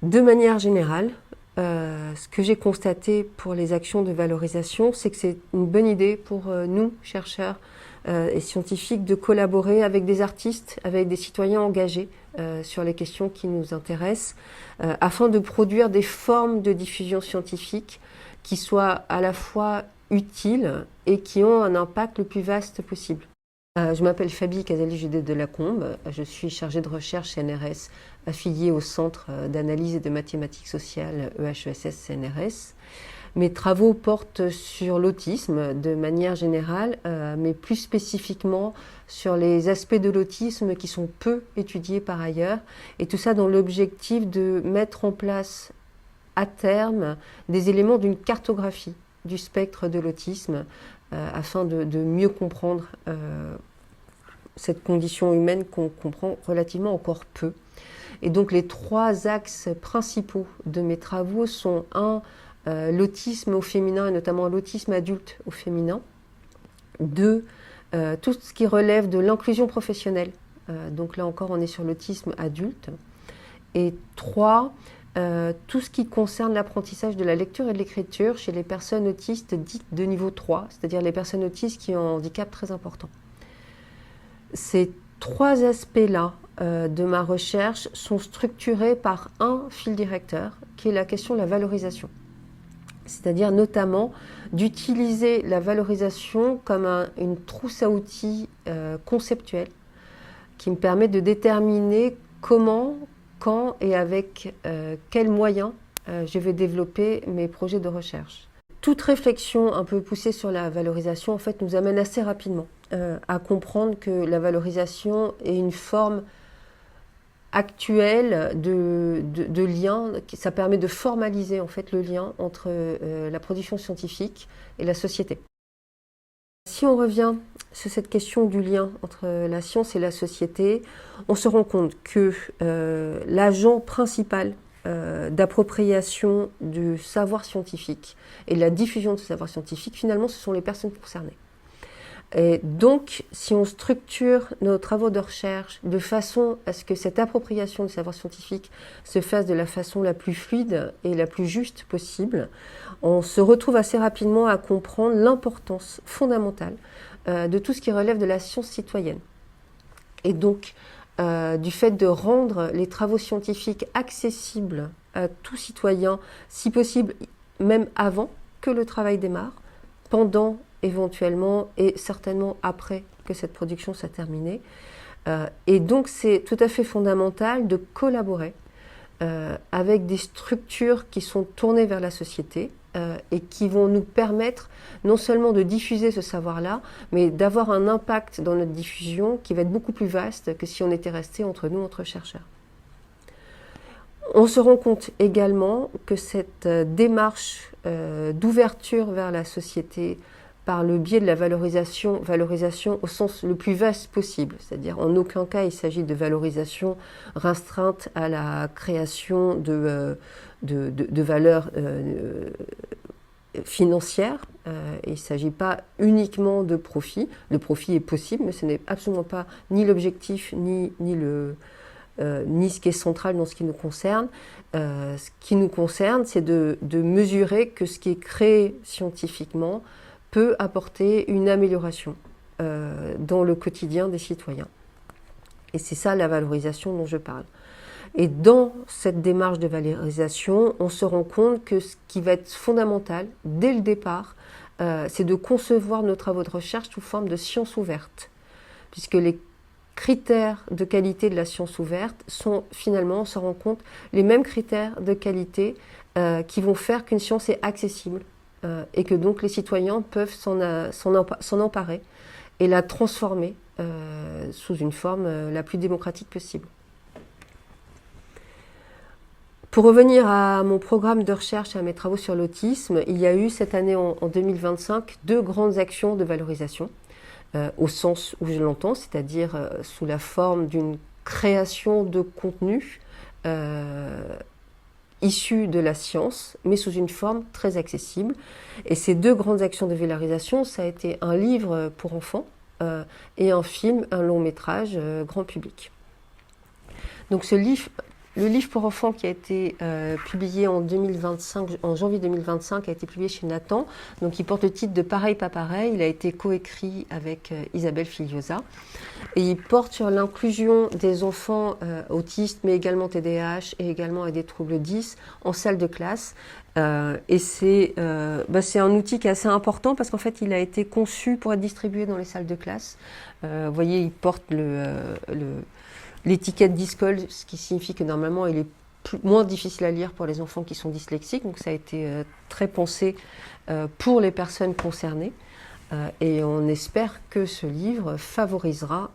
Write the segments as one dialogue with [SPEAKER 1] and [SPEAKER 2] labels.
[SPEAKER 1] De manière générale, ce que j'ai constaté pour les actions de valorisation, c'est que c'est une bonne idée pour nous, chercheurs et scientifiques, de collaborer avec des artistes, avec des citoyens engagés sur les questions qui nous intéressent, afin de produire des formes de diffusion scientifique qui soient à la fois utiles et qui ont un impact le plus vaste possible. Je m'appelle Fabie Casali-Judet de Lacombe, je suis chargée de recherche CNRS affiliée au Centre d'analyse et de mathématiques sociales EHESS-CNRS. Mes travaux portent sur l'autisme de manière générale, mais plus spécifiquement sur les aspects de l'autisme qui sont peu étudiés par ailleurs, et tout ça dans l'objectif de mettre en place à terme des éléments d'une cartographie du spectre de l'autisme, afin de mieux comprendre cette condition humaine qu'on comprend relativement encore peu. Et donc les trois axes principaux de mes travaux sont l'autisme au féminin, et notamment l'autisme adulte au féminin. 2, tout ce qui relève de l'inclusion professionnelle. Donc là encore, on est sur l'autisme adulte. Et 3, tout ce qui concerne l'apprentissage de la lecture et de l'écriture chez les personnes autistes dites de niveau 3, c'est-à-dire les personnes autistes qui ont un handicap très important. Ces trois aspects-là de ma recherche sont structurés par un fil directeur, qui est la question de la valorisation. C'est-à-dire notamment d'utiliser la valorisation comme une trousse à outils conceptuelle qui me permet de déterminer comment, quand et avec quels moyens je vais développer mes projets de recherche. Toute réflexion un peu poussée sur la valorisation en fait, nous amène assez rapidement à comprendre que la valorisation est une forme actuelle de lien. Ça permet de formaliser en fait, le lien entre la production scientifique et la société. Si on revient sur cette question du lien entre la science et la société, on se rend compte que l'agent principal d'appropriation du savoir scientifique et de la diffusion de ce savoir scientifique, finalement, ce sont les personnes concernées. Et donc, si on structure nos travaux de recherche de façon à ce que cette appropriation du savoir scientifique se fasse de la façon la plus fluide et la plus juste possible, on se retrouve assez rapidement à comprendre l'importance fondamentale de tout ce qui relève de la science citoyenne. Et donc, du fait de rendre les travaux scientifiques accessibles à tout citoyen, si possible même avant que le travail démarre, pendant éventuellement et certainement après que cette production soit terminée. Et donc c'est tout à fait fondamental de collaborer avec des structures qui sont tournées vers la société et qui vont nous permettre non seulement de diffuser ce savoir-là, mais d'avoir un impact dans notre diffusion qui va être beaucoup plus vaste que si on était resté entre nous, entre chercheurs. On se rend compte également que cette démarche d'ouverture vers la société par le biais de la valorisation au sens le plus vaste possible, c'est-à-dire en aucun cas il s'agit de valorisation restreinte à la création de valeurs financières. Il ne s'agit pas uniquement de profit. Le profit est possible, mais ce n'est absolument pas ni l'objectif ni ce qui est central dans ce qui nous concerne. Ce qui nous concerne, c'est de mesurer que ce qui est créé scientifiquement peut apporter une amélioration dans le quotidien des citoyens. Et c'est ça la valorisation dont je parle. Et dans cette démarche de valorisation, on se rend compte que ce qui va être fondamental dès le départ, c'est de concevoir nos travaux de recherche sous forme de science ouverte, puisque les critères de qualité de la science ouverte sont finalement, on se rend compte, les mêmes critères de qualité qui vont faire qu'une science est accessible et que donc les citoyens peuvent s'en emparer et la transformer sous une forme la plus démocratique possible. Pour revenir à mon programme de recherche et à mes travaux sur l'autisme, il y a eu cette année en 2025 deux grandes actions de valorisation, au sens où je l'entends, c'est-à-dire sous la forme d'une création de contenu issus de la science, mais sous une forme très accessible. Et ces deux grandes actions de valorisation, ça a été un livre pour enfants et un film, un long métrage grand public. Donc ce livre Le livre pour enfants qui a été publié en 2025, en janvier 2025, a été publié chez Nathan. Donc il porte le titre de Pareil, pas pareil. Il a été coécrit avec Isabelle Filiosa. Et il porte sur l'inclusion des enfants autistes, mais également TDAH et également avec des troubles 10 en salle de classe. Et c'est un outil qui est assez important parce qu'en fait, il a été conçu pour être distribué dans les salles de classe. Vous voyez, il porte l'étiquette Discol, ce qui signifie que normalement, il est moins difficile à lire pour les enfants qui sont dyslexiques. Donc ça a été très pensé pour les personnes concernées. Et on espère que ce livre favorisera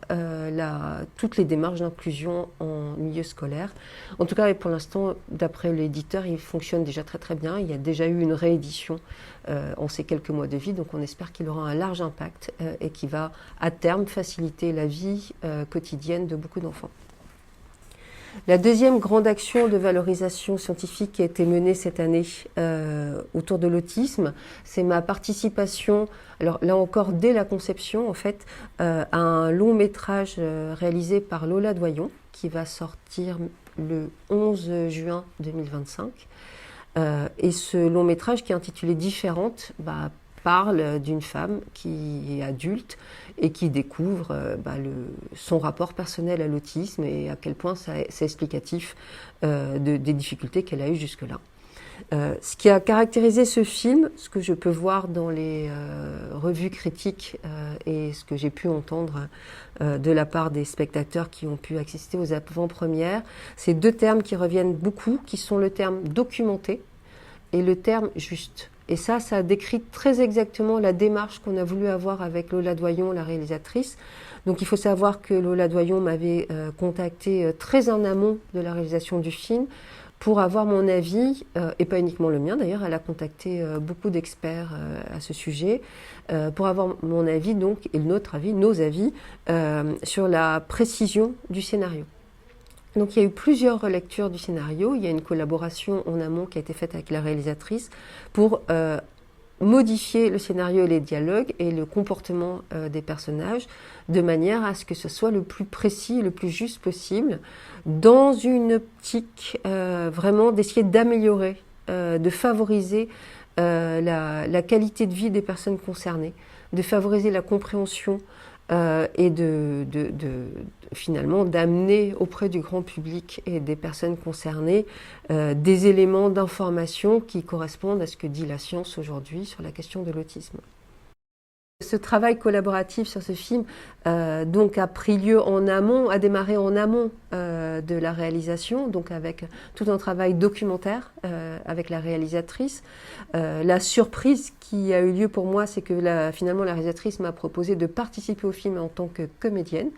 [SPEAKER 1] toutes les démarches d'inclusion en milieu scolaire. En tout cas, et pour l'instant, d'après l'éditeur, il fonctionne déjà très très bien. Il y a déjà eu une réédition en ces quelques mois de vie, donc on espère qu'il aura un large impact et qu'il va à terme faciliter la vie quotidienne de beaucoup d'enfants. La deuxième grande action de valorisation scientifique qui a été menée cette année autour de l'autisme, c'est ma participation, alors là encore dès la conception en fait, à un long métrage réalisé par Lola Doyon qui va sortir le 11 juin 2025. Et ce long métrage qui est intitulé Différente parle d'une femme qui est adulte et qui découvre son rapport personnel à l'autisme et à quel point c'est explicatif des difficultés qu'elle a eues jusque-là. Ce qui a caractérisé ce film, ce que je peux voir dans les revues critiques et ce que j'ai pu entendre de la part des spectateurs qui ont pu assister aux avant-premières, c'est deux termes qui reviennent beaucoup, qui sont le terme documenté et le terme juste. Et ça décrit très exactement la démarche qu'on a voulu avoir avec Lola Doyon, la réalisatrice. Donc il faut savoir que Lola Doyon m'avait contacté très en amont de la réalisation du film pour avoir mon avis, et pas uniquement le mien d'ailleurs, elle a contacté beaucoup d'experts à ce sujet, pour avoir mon avis donc, et notre avis, nos avis, sur la précision du scénario. Donc il y a eu plusieurs relectures du scénario, il y a une collaboration en amont qui a été faite avec la réalisatrice pour modifier le scénario et les dialogues et le comportement des personnages de manière à ce que ce soit le plus précis et le plus juste possible dans une optique vraiment d'essayer d'améliorer, de favoriser la qualité de vie des personnes concernées, de favoriser la compréhension et finalement d'amener auprès du grand public et des personnes concernées des éléments d'information qui correspondent à ce que dit la science aujourd'hui sur la question de l'autisme. Ce travail collaboratif sur ce film donc a pris lieu en amont, a démarré en amont de la réalisation, donc avec tout un travail documentaire avec la réalisatrice. La surprise qui a eu lieu pour moi, c'est que finalement la réalisatrice m'a proposé de participer au film en tant que comédienne.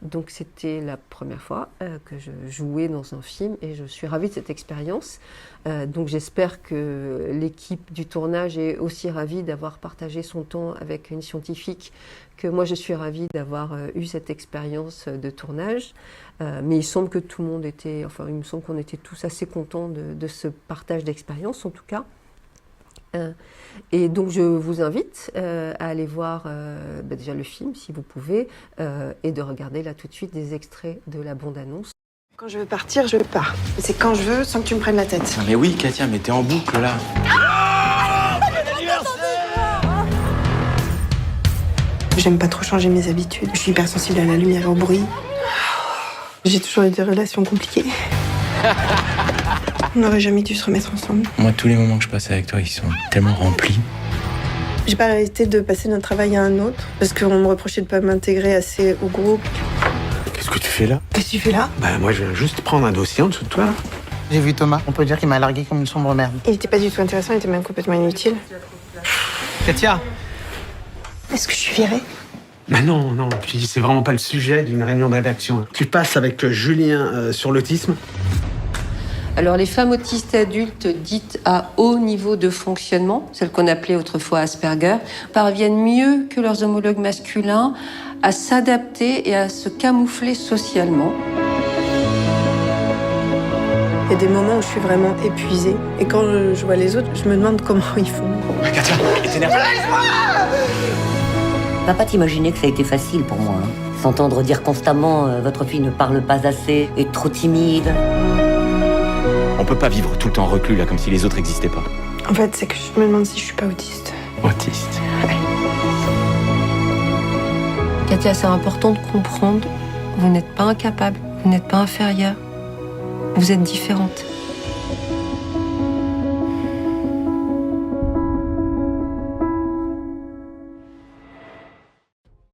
[SPEAKER 1] Donc c'était la première fois que je jouais dans un film et je suis ravie de cette expérience. Donc j'espère que l'équipe du tournage est aussi ravie d'avoir partagé son temps avec une scientifique, que moi je suis ravie d'avoir eu cette expérience de tournage. Mais il semble que tout le monde il me semble qu'on était tous assez contents de ce partage d'expérience en tout cas. Et donc je vous invite à aller voir déjà le film si vous pouvez et de regarder là tout de suite des extraits de la bande-annonce.
[SPEAKER 2] Quand je veux partir, je pars. C'est quand je veux, sans que tu me prennes la tête.
[SPEAKER 3] Non mais oui, Katia, mais t'es en boucle là.
[SPEAKER 2] J'aime pas trop changer mes habitudes. Je suis hypersensible à la lumière et au bruit. J'ai toujours eu des relations compliquées. On n'aurait jamais dû se remettre ensemble.
[SPEAKER 3] Moi, tous les moments que je passe avec toi, ils sont tellement remplis.
[SPEAKER 2] J'ai pas arrêté de passer notre travail à un autre, parce qu'on me reprochait de pas m'intégrer assez au groupe.
[SPEAKER 4] Qu'est-ce que tu fais là?
[SPEAKER 2] Qu'est-ce que tu fais là?
[SPEAKER 4] Bah moi je viens juste prendre un dossier en dessous de toi.
[SPEAKER 5] J'ai vu Thomas, on peut dire qu'il m'a largué comme une sombre merde.
[SPEAKER 2] Il était pas du tout intéressant, il était même complètement inutile.
[SPEAKER 5] Katia!
[SPEAKER 2] Est-ce que je suis virée?
[SPEAKER 4] Bah non, puis c'est vraiment pas le sujet d'une réunion de rédaction. Tu passes avec Julien sur l'autisme.
[SPEAKER 1] Alors les femmes autistes adultes dites à haut niveau de fonctionnement, celles qu'on appelait autrefois Asperger, parviennent mieux que leurs homologues masculins à s'adapter et à se camoufler socialement.
[SPEAKER 2] Il y a des moments où je suis vraiment épuisée. Et quand je vois les autres, je me demande comment ils font.
[SPEAKER 3] Katia, il t'énerve.
[SPEAKER 6] Va pas t'imaginer que ça a été facile pour moi. S'entendre dire constamment votre fille ne parle pas assez, est trop timide.
[SPEAKER 3] On peut pas vivre tout le temps reclus là, comme si les autres existaient pas.
[SPEAKER 2] En fait, c'est que je me demande si je suis pas autiste.
[SPEAKER 3] Autiste.
[SPEAKER 1] Katia, c'est important de comprendre, vous n'êtes pas incapable, vous n'êtes pas inférieure, vous êtes différente.